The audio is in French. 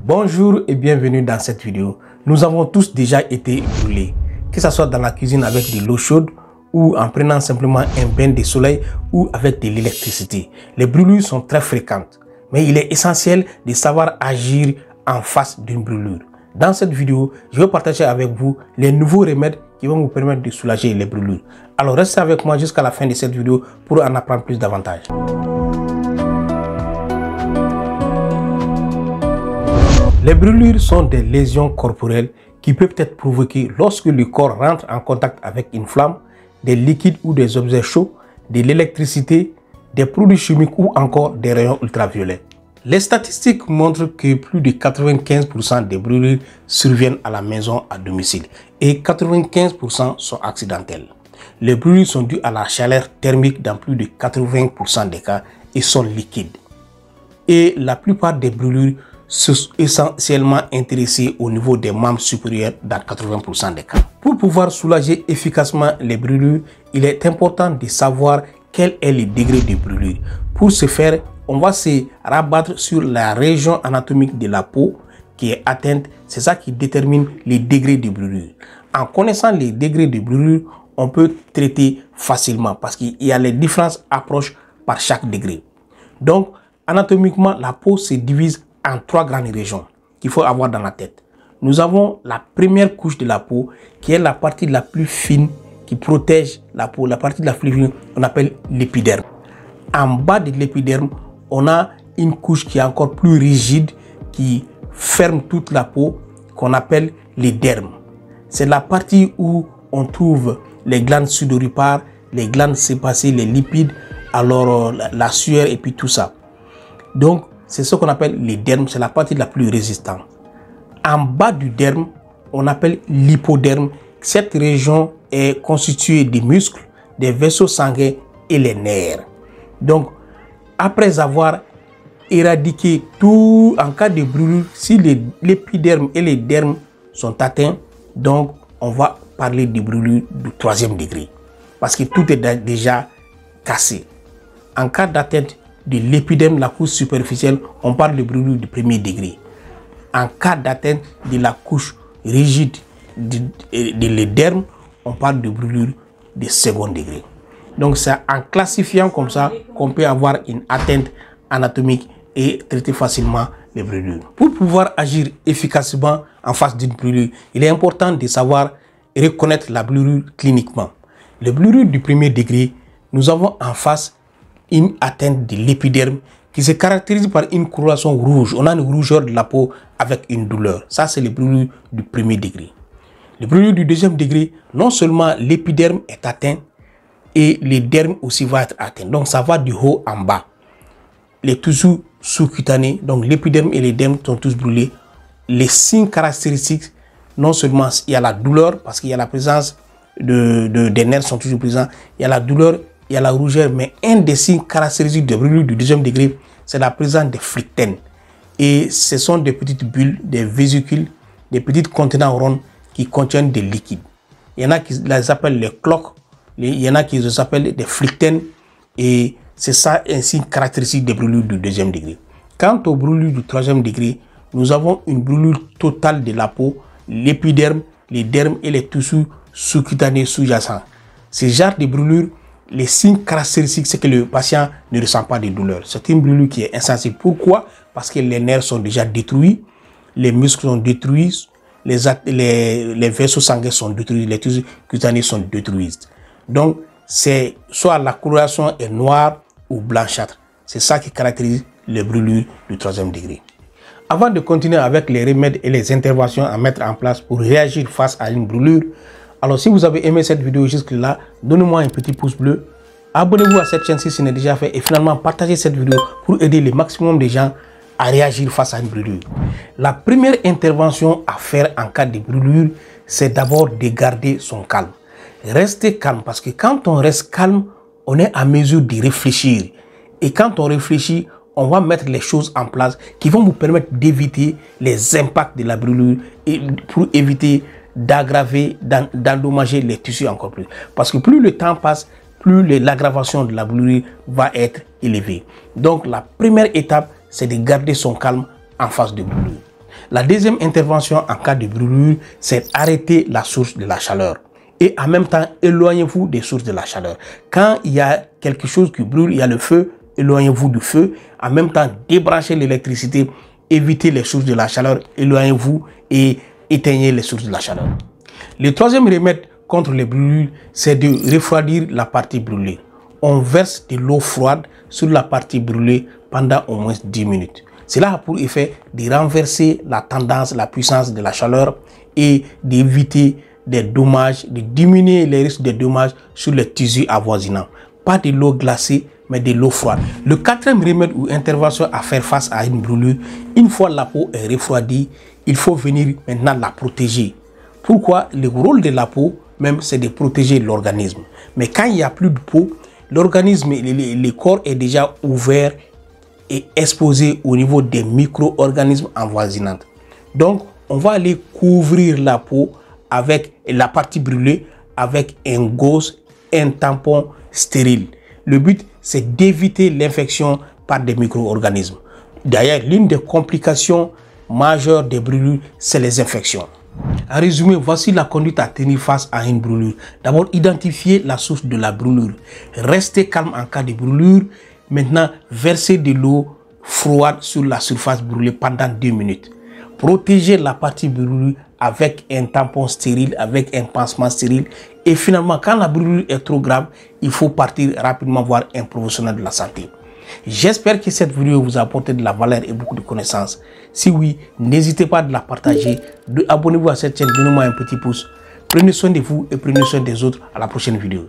Bonjour et bienvenue dans cette vidéo. Nous avons tous déjà été brûlés, que ce soit dans la cuisine avec de l'eau chaude ou en prenant simplement un bain de soleil ou avec de l'électricité. Les brûlures sont très fréquentes, mais il est essentiel de savoir agir en face d'une brûlure. Dans cette vidéo, je vais partager avec vous les nouveaux remèdes qui vont vous permettre de soulager les brûlures. Alors restez avec moi jusqu'à la fin de cette vidéo pour en apprendre plus davantage. Les brûlures sont des lésions corporelles qui peuvent être provoquées lorsque le corps rentre en contact avec une flamme, des liquides ou des objets chauds, de l'électricité, des produits chimiques ou encore des rayons ultraviolets. Les statistiques montrent que plus de 95% des brûlures surviennent à la maison à domicile et 95% sont accidentelles. Les brûlures sont dues à la chaleur thermique dans plus de 80% des cas et sont liquides. Et la plupart des brûlures sont essentiellement intéressées au niveau des membres supérieurs dans 80% des cas. Pour pouvoir soulager efficacement les brûlures, il est important de savoir quel est le degré de brûlure. Pour ce faire, on va se rabattre sur la région anatomique de la peau qui est atteinte. C'est ça qui détermine les degrés de brûlure. En connaissant les degrés de brûlure, on peut traiter facilement parce qu'il y a les différentes approches par chaque degré. Donc, anatomiquement, la peau se divise en trois grandes régions qu'il faut avoir dans la tête. Nous avons la première couche de la peau qui est la partie la plus fine qui protège la peau. La partie la plus fine, on appelle l'épiderme. En bas de l'épiderme, on a une couche qui est encore plus rigide qui ferme toute la peau qu'on appelle les dermes. C'est la partie où on trouve les glandes sudoripares, les glandes sébacées, les lipides, alors la sueur et puis tout ça. Donc, c'est ce qu'on appelle les dermes, c'est la partie la plus résistante. En bas du derme, on appelle l'hypoderme. Cette région est constituée des muscles, des vaisseaux sanguins et les nerfs. Donc, après avoir éradiqué tout en cas de brûlure, si l'épiderme et les dermes sont atteints, donc on va parler de brûlure du 3e degré. Parce que tout est déjà cassé. En cas d'atteinte de l'épiderme, la couche superficielle, on parle de brûlure du 1er degré. En cas d'atteinte de la couche rigide de l'éderme, on parle de brûlure de 2e degré. Donc c'est en classifiant comme ça qu'on peut avoir une atteinte anatomique et traiter facilement les brûlures. Pour pouvoir agir efficacement en face d'une brûlure, il est important de savoir reconnaître la brûlure cliniquement. Les brûlures du 1er degré, nous avons en face une atteinte de l'épiderme qui se caractérise par une coloration rouge. On a une rougeur de la peau avec une douleur. Ça, c'est les brûlures du 1er degré. Les brûlures du 2e degré, non seulement l'épiderme est atteint, et les dermes aussi vont être atteints. Donc, ça va du haut en bas. Les tissus sous-cutanés, donc l'épiderme et les dermes sont tous brûlés. Les signes caractéristiques, non seulement il y a la douleur, parce qu'il y a la présence des nerfs sont toujours présents, il y a la douleur, il y a la rougeur, mais un des signes caractéristiques de brûlure du 2e degré, c'est la présence des phlyctènes. Et ce sont des petites bulles, des vésicules, des petits contenants ronds qui contiennent des liquides. Il y en a qui les appellent les cloques, il y en a qui les appellent des phlyctènes, et c'est ça un signe caractéristique des brûlures du 2e degré. Quant aux brûlures du 3e degré, nous avons une brûlure totale de la peau, l'épiderme, les dermes et les tissus sous-cutanés sous-jacents. Ce genre de brûlure, les signes caractéristiques, c'est que le patient ne ressent pas de douleur. C'est une brûlure qui est insensible. Pourquoi? Parce que les nerfs sont déjà détruits, les muscles sont détruits, les vaisseaux sanguins sont détruits, les tissus cutanés sont détruits. Donc, c'est soit la coloration est noire ou blanchâtre. C'est ça qui caractérise les brûlures du 3e degré. Avant de continuer avec les remèdes et les interventions à mettre en place pour réagir face à une brûlure, alors si vous avez aimé cette vidéo jusque-là, donnez-moi un petit pouce bleu, abonnez-vous à cette chaîne si ce n'est déjà fait et finalement partagez cette vidéo pour aider le maximum de gens à réagir face à une brûlure. La première intervention à faire en cas de brûlure, c'est d'abord de garder son calme. Restez calme parce que quand on reste calme, on est à mesure de réfléchir. Et quand on réfléchit, on va mettre les choses en place qui vont vous permettre d'éviter les impacts de la brûlure et pour éviter d'aggraver, d'endommager les tissus encore plus. Parce que plus le temps passe, plus l'aggravation de la brûlure va être élevée. Donc la première étape, c'est de garder son calme en face de brûlure. La deuxième intervention en cas de brûlure, c'est arrêter la source de la chaleur. Et en même temps, éloignez-vous des sources de la chaleur. Quand il y a quelque chose qui brûle, il y a le feu, éloignez-vous du feu. En même temps, débranchez l'électricité, évitez les sources de la chaleur, éloignez-vous et éteignez les sources de la chaleur. Le troisième remède contre les brûlures, c'est de refroidir la partie brûlée. On verse de l'eau froide sur la partie brûlée pendant au moins 10 minutes. Cela a pour effet de renverser la tendance, la puissance de la chaleur et d'éviter des dommages, de diminuer les risques de dommages sur les tissus avoisinants. Pas de l'eau glacée, mais de l'eau froide. Le quatrième remède ou intervention à faire face à une brûlure, une fois la peau est refroidie, il faut venir maintenant la protéger. Pourquoi? Le rôle de la peau, même, c'est de protéger l'organisme. Mais quand il n'y a plus de peau, l'organisme, le corps est déjà ouvert et exposé au niveau des micro-organismes avoisinants. Donc, on va aller couvrir la peau avec la partie brûlée, avec un gauze, un tampon stérile. Le but, c'est d'éviter l'infection par des micro-organismes. D'ailleurs, l'une des complications majeures des brûlures, c'est les infections. En résumé, voici la conduite à tenir face à une brûlure. D'abord, identifier la source de la brûlure. Restez calme en cas de brûlure. Maintenant, versez de l'eau froide sur la surface brûlée pendant 2 minutes. Protégez la partie brûlée avec un tampon stérile, avec un pansement stérile. Et finalement, quand la brûlure est trop grave, il faut partir rapidement voir un professionnel de la santé. J'espère que cette vidéo vous a apporté de la valeur et beaucoup de connaissances. Si oui, n'hésitez pas à la partager, abonnez-vous à cette chaîne, donnez-moi un petit pouce. Prenez soin de vous et prenez soin des autres. À la prochaine vidéo.